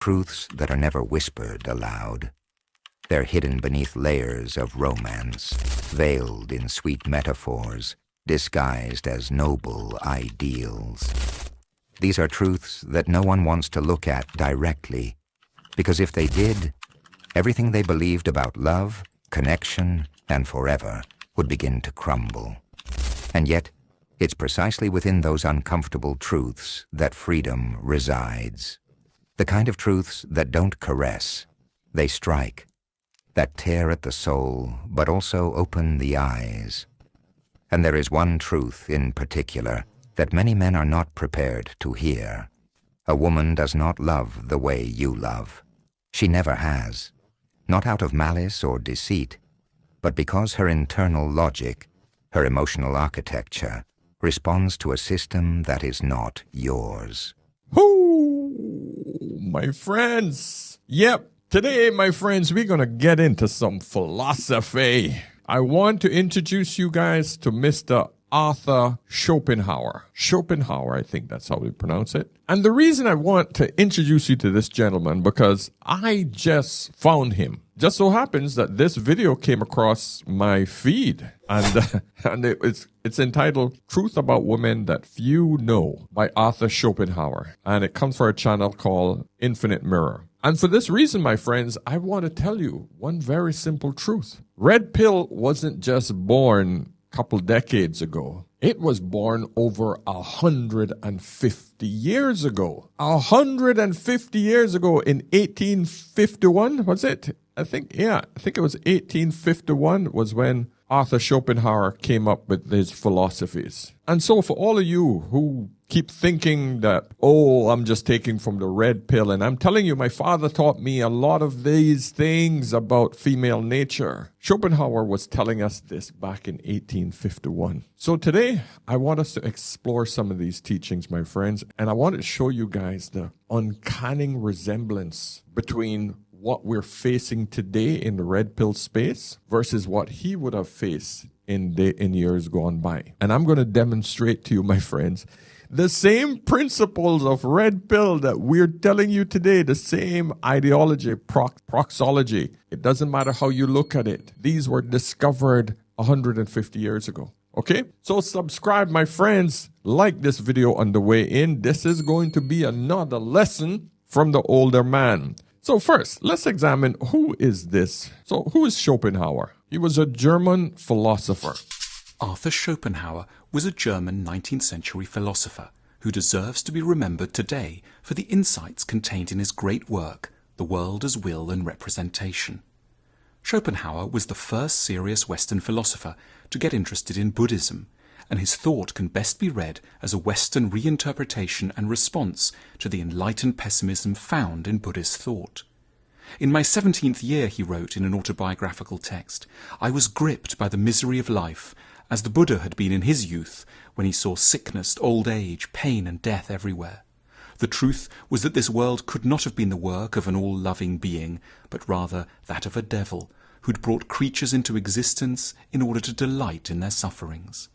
truths that are never whispered aloud. They're hidden beneath layers of romance, veiled in sweet metaphors, disguised as noble ideals. These are truths that no one wants to look at directly, because if they did, everything they believed about love, connection, and forever would begin to crumble. And yet, it's precisely within those uncomfortable truths that freedom resides. The kind of truths that don't caress, they strike, that tear at the soul, but also open the eyes. And there is one truth in particular that many men are not prepared to hear. A woman does not love the way you love. She never has. Not out of malice or deceit, but because her internal logic, her emotional architecture, responds to a system that is not yours. Whoo, my friends. Yep, today, my friends, we're going to get into some philosophy. I want to introduce you guys to Mr. Arthur Schopenhauer. Schopenhauer, I think that's how we pronounce it. And the reason I want to introduce you to this gentleman, because I just found him. Just so happens that this video came across my feed, and it's entitled Truth About Women That Few Know by Arthur Schopenhauer. And it comes from a channel called Infinite Mirror. And for this reason, my friends, I want to tell you one very simple truth. Red pill wasn't just born a couple decades ago. It was born over 150 years ago. 150 years ago in 1851, was it? I think it was 1851 was when Arthur Schopenhauer came up with his philosophies. And so for all of you who keep thinking that, oh, I'm just taking from the red pill, and I'm telling you, my father taught me a lot of these things about female nature. Schopenhauer was telling us this back in 1851. So today, I want us to explore some of these teachings, my friends, and I want to show you guys the uncanny resemblance between what we're facing today in the red pill space versus what he would have faced in years gone by. And I'm going to demonstrate to you, my friends, the same principles of red pill that we're telling you today, the same ideology, proxology. It doesn't matter how you look at it. These were discovered 150 years ago. Okay? So subscribe, my friends. Like this video on the way in. This is going to be another lesson from the older man. So first, let's examine who is this. So who is Schopenhauer? He was a German philosopher. Arthur Schopenhauer was a German 19th century philosopher who deserves to be remembered today for the insights contained in his great work, The World as Will and Representation. Schopenhauer was the first serious Western philosopher to get interested in Buddhism, and his thought can best be read as a Western reinterpretation and response to the enlightened pessimism found in Buddhist thought. In my 17th year, he wrote in an autobiographical text, I was gripped by the misery of life, as the Buddha had been in his youth, when he saw sickness, old age, pain and death everywhere. The truth was that this world could not have been the work of an all-loving being, but rather that of a devil, who'd brought creatures into existence in order to delight in their sufferings.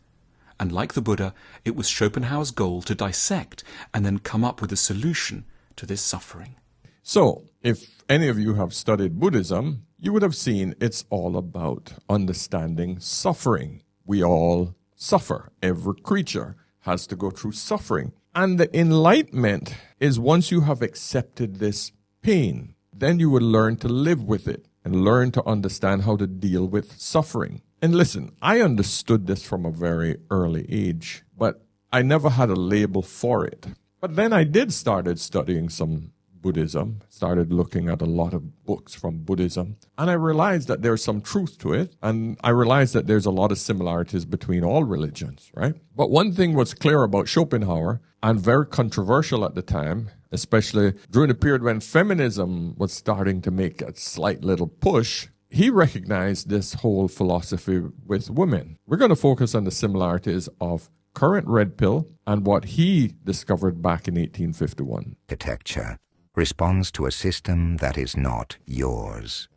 And like the Buddha, it was Schopenhauer's goal to dissect and then come up with a solution to this suffering. So, if any of you have studied Buddhism, you would have seen it's all about understanding suffering. We all suffer. Every creature has to go through suffering. And the enlightenment is once you have accepted this pain, then you will learn to live with it and learn to understand how to deal with suffering. And listen, I understood this from a very early age, but I never had a label for it. But then I did started studying some Buddhism, started looking at a lot of books from Buddhism, and I realized that there's some truth to it, and I realized that there's a lot of similarities between all religions, right? But one thing was clear about Schopenhauer, and very controversial at the time, especially during the period when feminism was starting to make a slight little push. He recognized this whole philosophy with women. We're going to focus on the similarities of current red pill and what he discovered back in 1851. Architecture responds to a system that is not yours.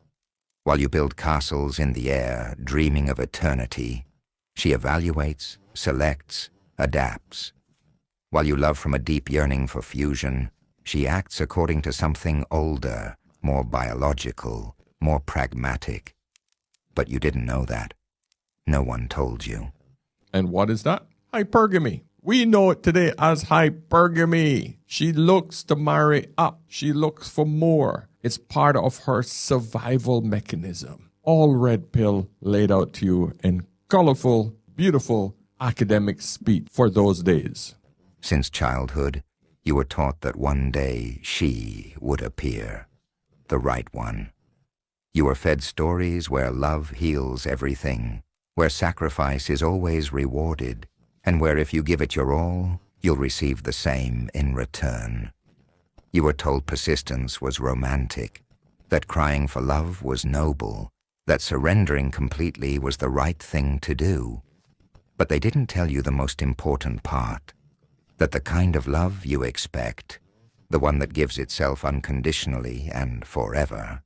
While you build castles in the air, dreaming of eternity, she evaluates, selects, adapts. While you love from a deep yearning for fusion, She acts according to something older, more biological, more pragmatic. But you didn't know that. No one told you. And what is that? Hypergamy. We know it today as hypergamy. She looks to marry up. She looks for more. It's part of her survival mechanism. All red pill laid out to you in colorful, beautiful academic speech for those days. Since childhood, you were taught that one day she would appear, the right one. You were fed stories where love heals everything, where sacrifice is always rewarded, and where if you give it your all, you'll receive the same in return. You were told persistence was romantic, that crying for love was noble, that surrendering completely was the right thing to do. But they didn't tell you the most important part, that the kind of love you expect, the one that gives itself unconditionally and forever,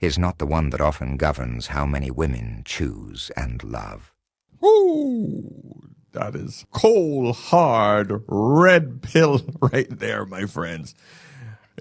is not the one that often governs how many women choose and love. Ooh, that is cold, hard, red pill right there, my friends.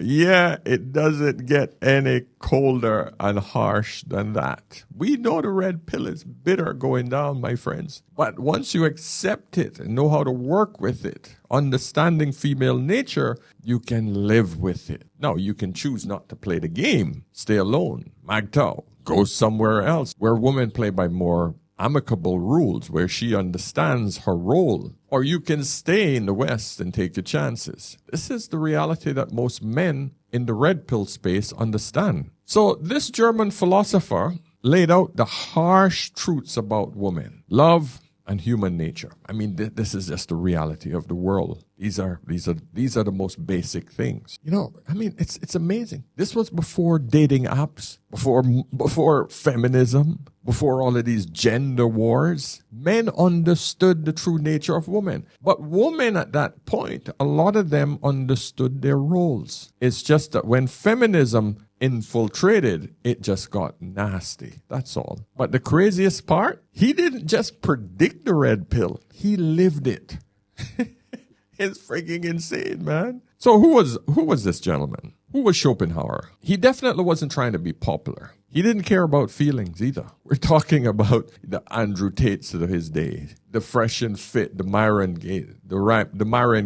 Yeah, it doesn't get any colder and harsh than that. We know the red pill is bitter going down, my friends. But once you accept it and know how to work with it, understanding female nature, you can live with it. Now, you can choose not to play the game, stay alone, magtao, go somewhere else where women play by more amicable rules, where she understands her role. Or you can stay in the West and take your chances. This is the reality that most men in the red pill space understand. So this German philosopher laid out the harsh truths about women, love, and human nature. I mean, this is just the reality of the world. These are the most basic things. You know, I mean, it's amazing. This was before dating apps, before feminism, before all of these gender wars. Men understood the true nature of women. But women at that point, a lot of them understood their roles. It's just that when feminism infiltrated, it just got nasty. That's all. But the craziest part, he didn't just predict the red pill. He lived it. It's freaking insane, man. So who was this gentleman? Who was Schopenhauer? He definitely wasn't trying to be popular. He didn't care about feelings either. We're talking about the Andrew Tates of his day, the Fresh and Fit, the Myron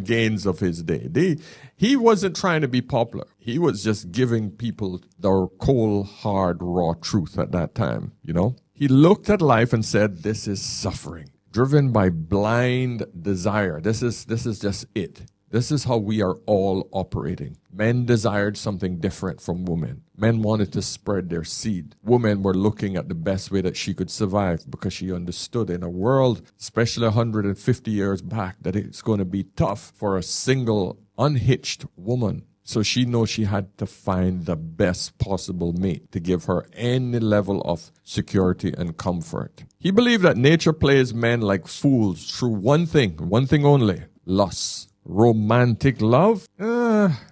Gaines of his day. He wasn't trying to be popular. He was just giving people the cold, hard, raw truth at that time, you know? He looked at life and said, this is suffering, driven by blind desire. This is just it. This is how we are all operating. Men desired something different from women. Men wanted to spread their seed. Women were looking at the best way that she could survive because she understood in a world, especially 150 years back, that it's going to be tough for a single, unhitched woman. So she knows she had to find the best possible mate to give her any level of security and comfort. He believed that nature plays men like fools through one thing only, lust. Romantic love?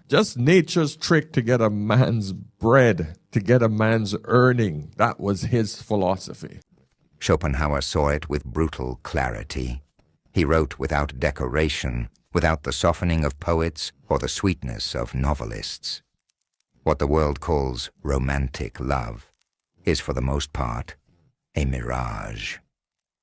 Just nature's trick to get a man's bread, to get a man's earning. That was his philosophy. Schopenhauer saw it with brutal clarity. He wrote without decoration, without the softening of poets or the sweetness of novelists. What the world calls romantic love is for the most part a mirage,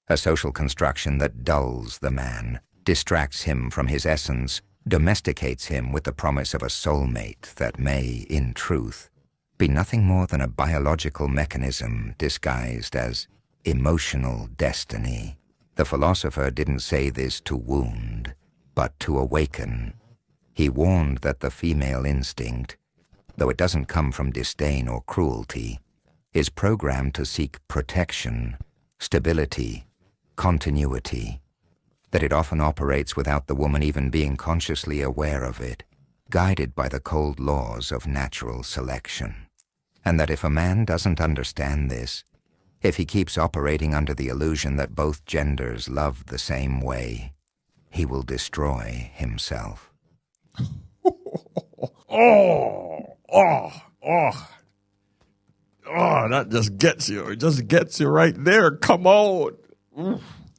a social construction that dulls the man, distracts him from his essence, domesticates him with the promise of a soulmate that may, in truth, be nothing more than a biological mechanism disguised as emotional destiny. The philosopher didn't say this to wound, but to awaken. He warned that the female instinct, though it doesn't come from disdain or cruelty, is programmed to seek protection, stability, continuity, that it often operates without the woman even being consciously aware of it, guided by the cold laws of natural selection. And that if a man doesn't understand this, if he keeps operating under the illusion that both genders love the same way, he will destroy himself. That just gets you. It just gets you right there. Come on.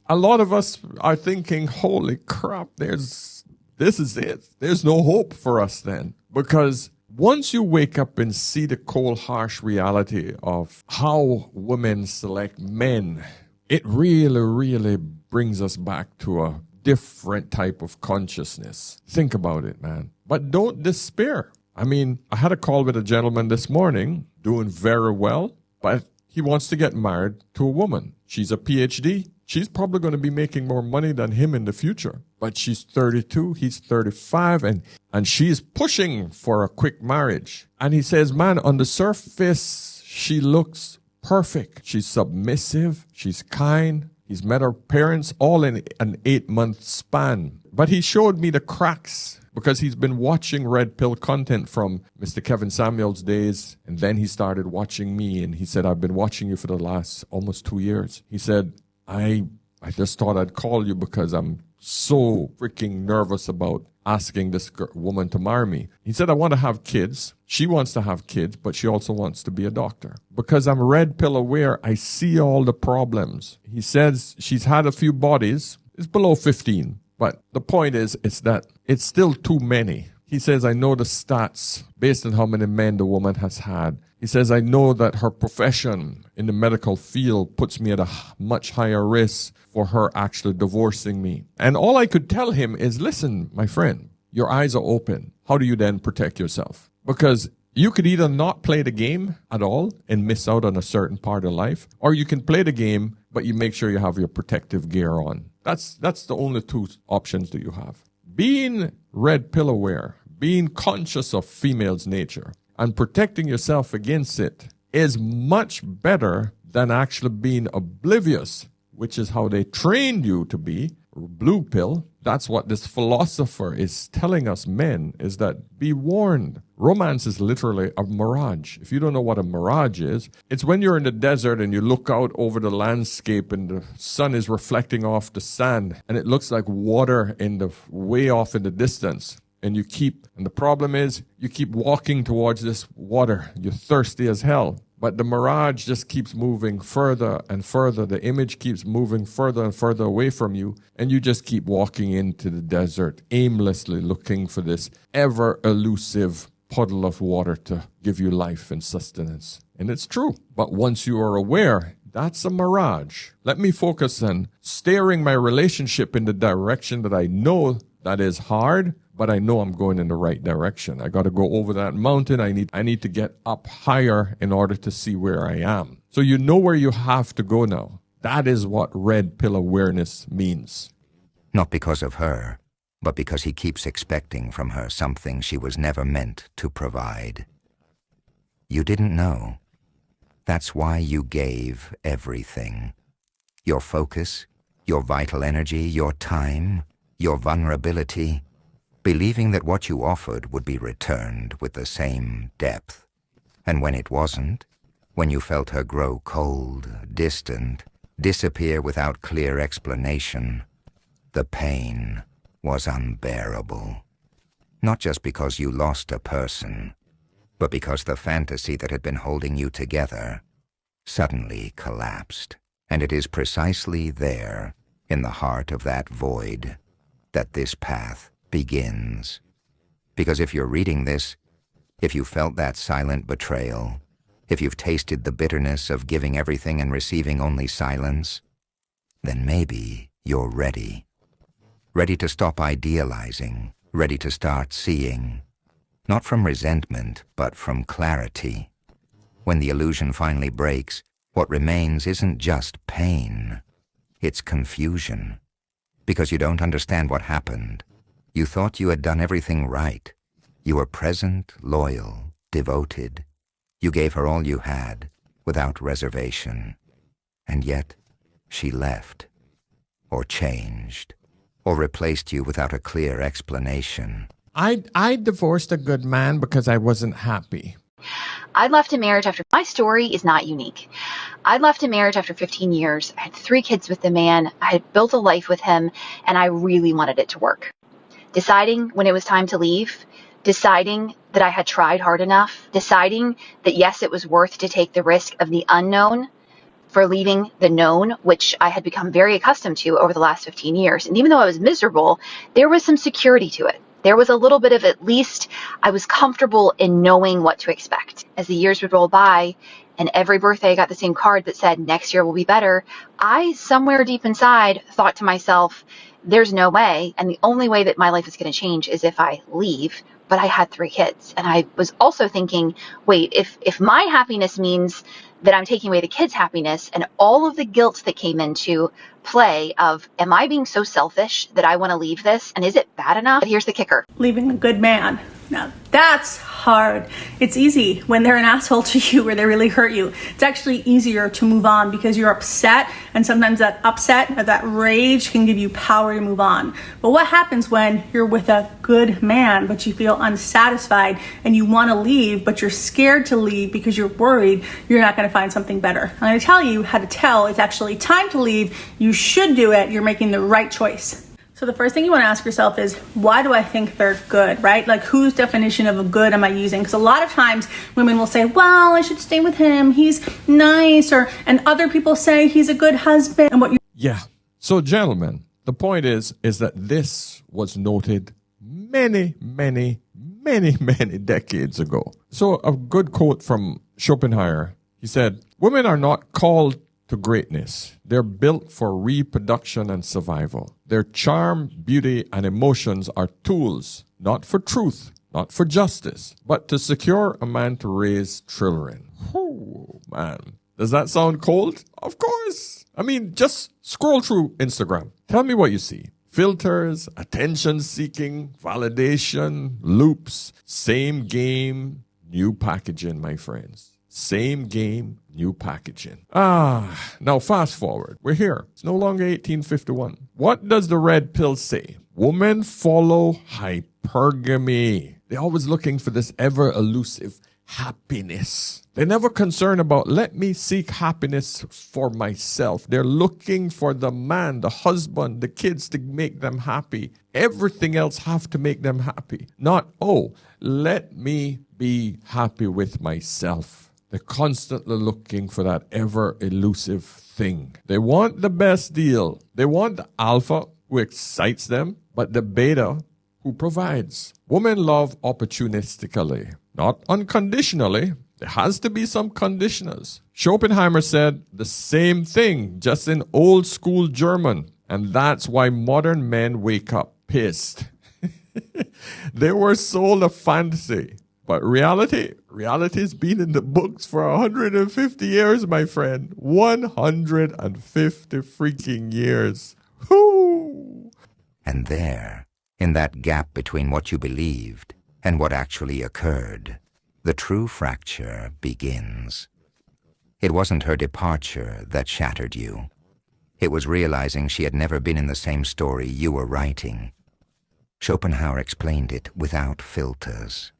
A lot of us are thinking, holy crap, there's this is it. There's no hope for us then. Because once you wake up and see the cold, harsh reality of how women select men, it really, really brings us back to a different type of consciousness. Think about it, man. But don't despair. I mean, I had a call with a gentleman this morning, doing very well, but he wants to get married to a woman. She's a PhD. She's probably going to be making more money than him in the future. But she's 32, he's 35, and she's pushing for a quick marriage. And he says, man, on the surface, she looks perfect. She's submissive. She's kind. He's met her parents all in an 8-month span. But he showed me the cracks because he's been watching red pill content from Mr. Kevin Samuel's days. And then he started watching me. And he said, I've been watching you for the last almost 2 years. He said, I just thought I'd call you because I'm so freaking nervous about asking this woman to marry me. He said, I want to have kids. She wants to have kids, but she also wants to be a doctor. Because I'm red pill aware, I see all the problems. He says she's had a few bodies. It's below 15. But the point is that it's still too many. He says, I know the stats based on how many men the woman has had. He says, I know that her profession in the medical field puts me at a much higher risk for her actually divorcing me. And all I could tell him is, listen, my friend, your eyes are open. How do you then protect yourself? Because you could either not play the game at all and miss out on a certain part of life, or you can play the game, but you make sure you have your protective gear on. That's the only two options that you have. Being red pill aware, being conscious of female's nature, and protecting yourself against it is much better than actually being oblivious, which is how they trained you to be, blue pill. That's what this philosopher is telling us men, is that be warned. Romance is literally a mirage. If you don't know what a mirage is, it's when you're in the desert and you look out over the landscape and the sun is reflecting off the sand and it looks like water in the way off in the distance. And the problem is, you keep walking towards this water. You're thirsty as hell. But the mirage just keeps moving further and further. The image keeps moving further and further away from you. And you just keep walking into the desert, aimlessly looking for this ever elusive puddle of water to give you life and sustenance. And it's true. But once you are aware, that's a mirage. Let me focus on steering my relationship in the direction that I know that is hard, but I know I'm going in the right direction. I got to go over that mountain. I need to get up higher in order to see where I am. So you know where you have to go now. That is what red pill awareness means. Not because of her, but because he keeps expecting from her something she was never meant to provide. You didn't know. That's why you gave everything. Your focus, your vital energy, your time, your vulnerability, believing that what you offered would be returned with the same depth. And when it wasn't, when you felt her grow cold, distant, disappear without clear explanation, the pain was unbearable. Not just because you lost a person, but because the fantasy that had been holding you together suddenly collapsed. And it is precisely there, in the heart of that void, that this path begins. Because if you're reading this, if you felt that silent betrayal, if you've tasted the bitterness of giving everything and receiving only silence, then maybe you're ready. Ready to stop idealizing, ready to start seeing, not from resentment, but from clarity. When the illusion finally breaks, what remains isn't just pain, it's confusion. Because you don't understand what happened. You thought you had done everything right. You were present, loyal, devoted. You gave her all you had, without reservation. And yet, she left, or changed, or replaced you without a clear explanation. I divorced a good man because I wasn't happy. I left a marriage after, my story is not unique. I left a marriage after 15 years. I had 3 kids with the man. I had built a life with him, and I really wanted it to work. Deciding when it was time to leave, deciding that I had tried hard enough, deciding that yes, it was worth to take the risk of the unknown, for leaving the known, which I had become very accustomed to over the last 15 years. And even though I was miserable, there was some security to it. There was a little bit of, at least I was comfortable in knowing what to expect. As the years would roll by, and every birthday I got the same card that said, next year will be better, I, somewhere deep inside, thought to myself, there's no way, and the only way that my life is going to change is if I leave. But I had 3 kids, and I was also thinking, wait, if my happiness means that I'm taking away the kids' happiness, and all of the guilt that came into play of, am I being so selfish that I want to leave this, and is it bad enough? But here's the kicker. Leaving a good man. Now that's hard. It's easy when they're an asshole to you or they really hurt you. It's actually easier to move on because you're upset, and sometimes that upset or that rage can give you power to move on. But what happens when you're with a good man but you feel unsatisfied and you want to leave but you're scared to leave because you're worried you're not going to find something better? I'm going to tell you how to tell it's actually time to leave. You should do it. You're making the right choice. So the first thing you want to ask yourself is, why do I think they're good, right? Like, whose definition of a good am I using? Because a lot of times women will say, well, I should stay with him. He's nice. And other people say he's a good husband. And what you... Yeah. So gentlemen, the point is that this was noted many decades ago. So a good quote from Schopenhauer, he said, women are not called to greatness. They're built for reproduction and survival. Their charm, beauty, and emotions are tools, not for truth, not for justice, but to secure a man to raise children. Oh, man. Does that sound cold? Of course. I mean, just scroll through Instagram. Tell me what you see. Filters, attention-seeking, validation, loops, same game, new packaging, my friends. Same game, new packaging. Now fast forward. We're here. It's no longer 1851. What does the red pill say? Women follow hypergamy. They're always looking for this ever elusive happiness. They're never concerned about, let me seek happiness for myself. They're looking for the man, the husband, the kids to make them happy. Everything else have to make them happy. Not, let me be happy with myself. They're constantly looking for that ever elusive thing. They want the best deal. They want the alpha who excites them, but the beta who provides. Women love opportunistically, not unconditionally. There has to be some conditioners. Schopenhauer said the same thing, just in old school German. And that's why modern men wake up pissed. They were sold a fantasy. But reality's been in the books for 150 years, my friend. 150 freaking years. Whoo! And there, in that gap between what you believed and what actually occurred, the true fracture begins. It wasn't her departure that shattered you. It was realizing she had never been in the same story you were writing. Schopenhauer explained it without filters.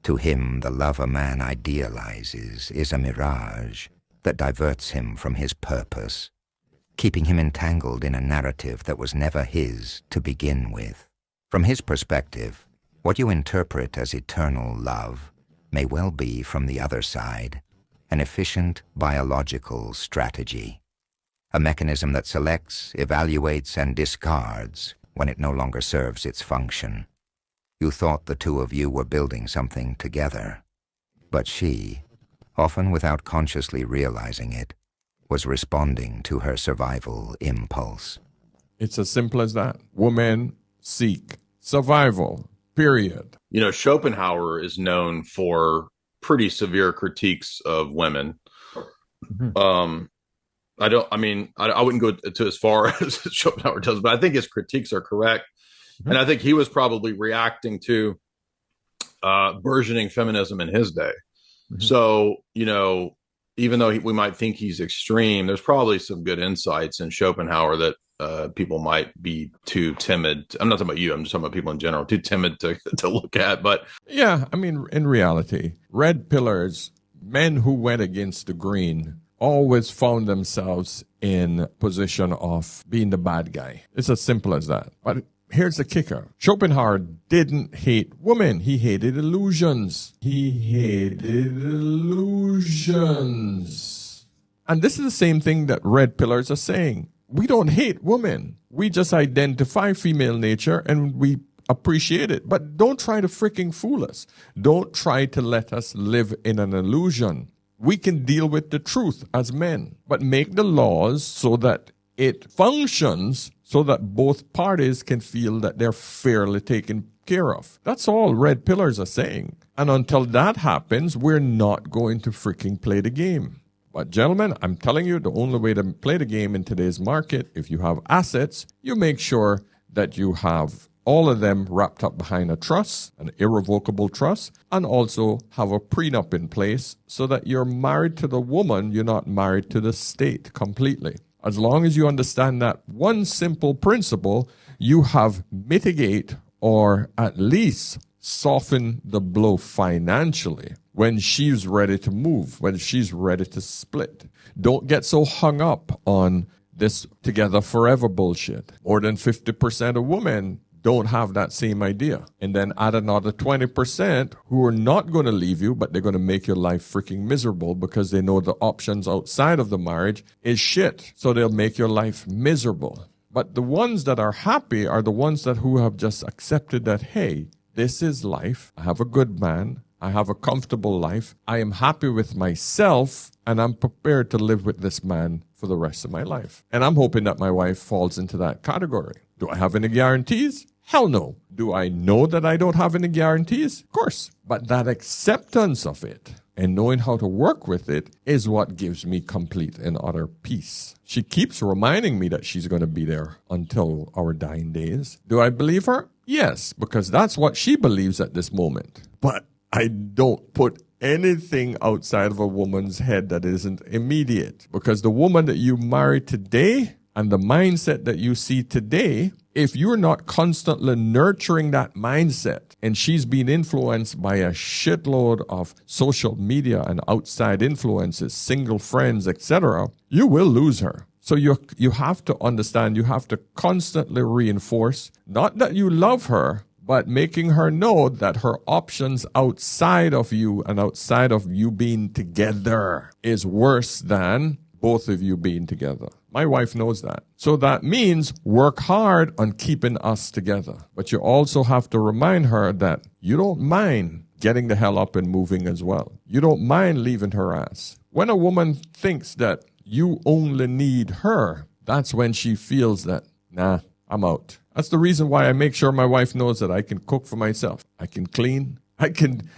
To him, the love a man idealizes is a mirage that diverts him from his purpose, keeping him entangled in a narrative that was never his to begin with. From his perspective, what you interpret as eternal love may well be, from the other side, an efficient biological strategy, a mechanism that selects, evaluates, and discards when it no longer serves its function. You thought the two of you were building something together, but she, often without consciously realizing it, was responding to her survival impulse. It's as simple as that. Women seek survival, period. You know, Schopenhauer is known for pretty severe critiques of women. Mm-hmm. I wouldn't go to as far as Schopenhauer does, but I think his critiques are correct. Mm-hmm. And I think he was probably reacting to burgeoning feminism in his day. Mm-hmm. So, you know, even though we might think he's extreme, there's probably some good insights in Schopenhauer that people might be too timid. I'm not talking about you. I'm just talking about people in general, too timid to look at. But yeah, I mean, in reality, red pillars, men who went against the green, always found themselves in position of being the bad guy. It's as simple as that. But here's the kicker. Schopenhauer didn't hate women. He hated illusions. He hated illusions. And this is the same thing that red pillars are saying. We don't hate women. We just identify female nature and we appreciate it. But don't try to freaking fool us. Don't try to let us live in an illusion. We can deal with the truth as men, but make the laws so that it functions so that both parties can feel that they're fairly taken care of. That's all red pillars are saying. And until that happens, we're not going to freaking play the game. But gentlemen, I'm telling you, the only way to play the game in today's market, if you have assets, you make sure that you have all of them wrapped up behind a trust, an irrevocable trust, and also have a prenup in place so that you're married to the woman, you're not married to the state completely. As long as you understand that one simple principle, you have mitigate or at least soften the blow financially when she's ready to move, when she's ready to split. Don't get so hung up on this together forever bullshit. More than 50% of women don't have that same idea. And then add another 20% who are not going to leave you, but they're going to make your life freaking miserable because they know the options outside of the marriage is shit. So they'll make your life miserable. But the ones that are happy are the ones that who have just accepted that, hey, this is life. I have a good man. I have a comfortable life. I am happy with myself, and I'm prepared to live with this man for the rest of my life. And I'm hoping that my wife falls into that category. Do I have any guarantees? Hell no. Do I know that I don't have any guarantees? Of course. But that acceptance of it and knowing how to work with it is what gives me complete and utter peace. She keeps reminding me that she's going to be there until our dying days. Do I believe her? Yes, because that's what she believes at this moment. But I don't put anything outside of a woman's head that isn't immediate. Because the woman that you marry today and the mindset that you see today, if you're not constantly nurturing that mindset and she's being influenced by a shitload of social media and outside influences, single friends, etc., you will lose her. So you have to understand, you have to constantly reinforce, not that you love her, but making her know that her options outside of you and outside of you being together is worse than both of you being together. My wife knows that. So that means work hard on keeping us together. But you also have to remind her that you don't mind getting the hell up and moving as well. You don't mind leaving her ass. When a woman thinks that you only need her, that's when she feels that, nah, I'm out. That's the reason why I make sure my wife knows that I can cook for myself. I can clean. I can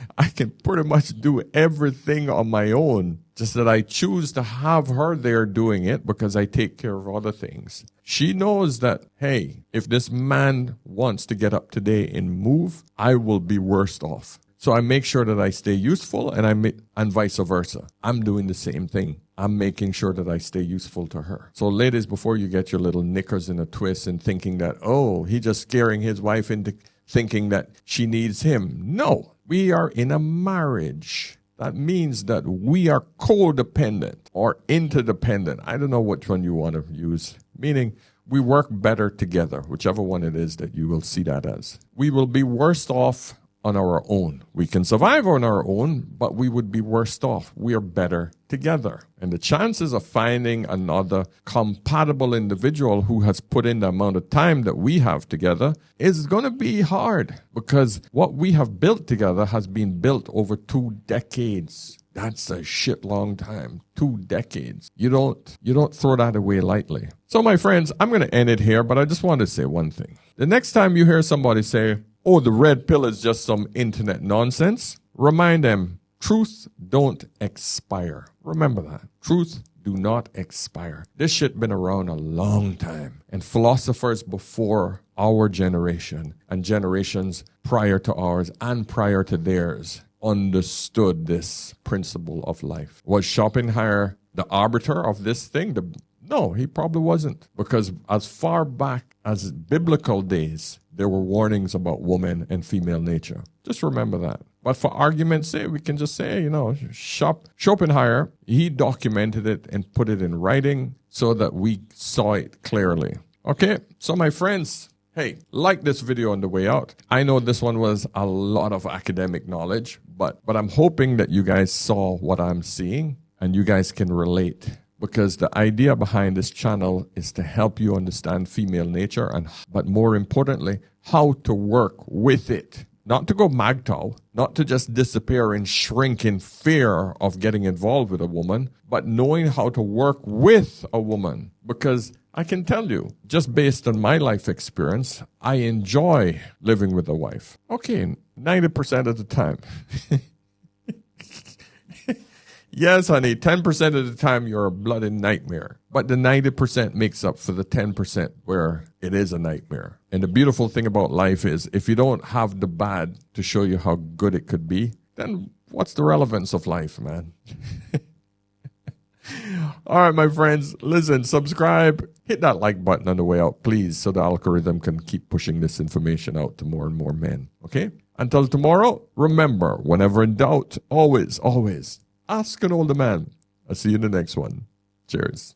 pretty much do everything on my own. Just that I choose to have her there doing it because I take care of other things. She knows that, hey, if this man wants to get up today and move, I will be worse off. So I make sure that I stay useful and vice versa. I'm doing the same thing. I'm making sure that I stay useful to her. So ladies, before you get your little knickers in a twist and thinking that, oh, he's just scaring his wife into thinking that she needs him. No, we are in a marriage. That means that we are codependent or interdependent. I don't know which one you want to use. Meaning we work better together, whichever one it is that you will see that as. We will be worse off on our own. We can survive on our own, but we would be worse off. We are better together. And the chances of finding another compatible individual who has put in the amount of time that we have together is going to be hard because what we have built together has been built over 2 decades. That's a shit long time. 2 decades. You don't throw that away lightly. So my friends, I'm going to end it here, but I just want to say one thing. The next time you hear somebody say, oh, the red pill is just some internet nonsense, remind them, truth don't expire. Remember that. Truth do not expire. This shit been around a long time. And philosophers before our generation and generations prior to ours and prior to theirs understood this principle of life. Was Schopenhauer the arbiter of this thing? No, he probably wasn't. Because as far back as biblical days, there were warnings about woman and female nature. Just remember that. But for argument's sake, we can just say, Schopenhauer, he documented it and put it in writing so that we saw it clearly. Okay, so my friends, hey, like this video on the way out. I know this one was a lot of academic knowledge, but I'm hoping that you guys saw what I'm seeing and you guys can relate because the idea behind this channel is to help you understand female nature, but more importantly, how to work with it. Not to go magtow, not to just disappear and shrink in fear of getting involved with a woman, but knowing how to work with a woman. Because I can tell you, just based on my life experience, I enjoy living with a wife. Okay, 90% of the time. Yes, honey, 10% of the time you're a bloody nightmare. But the 90% makes up for the 10% where it is a nightmare. And the beautiful thing about life is if you don't have the bad to show you how good it could be, then what's the relevance of life, man? All right, my friends, listen, subscribe, hit that like button on the way out, please, so the algorithm can keep pushing this information out to more and more men, okay? Until tomorrow, remember, whenever in doubt, always, always ask an older man. I'll see you in the next one. Cheers.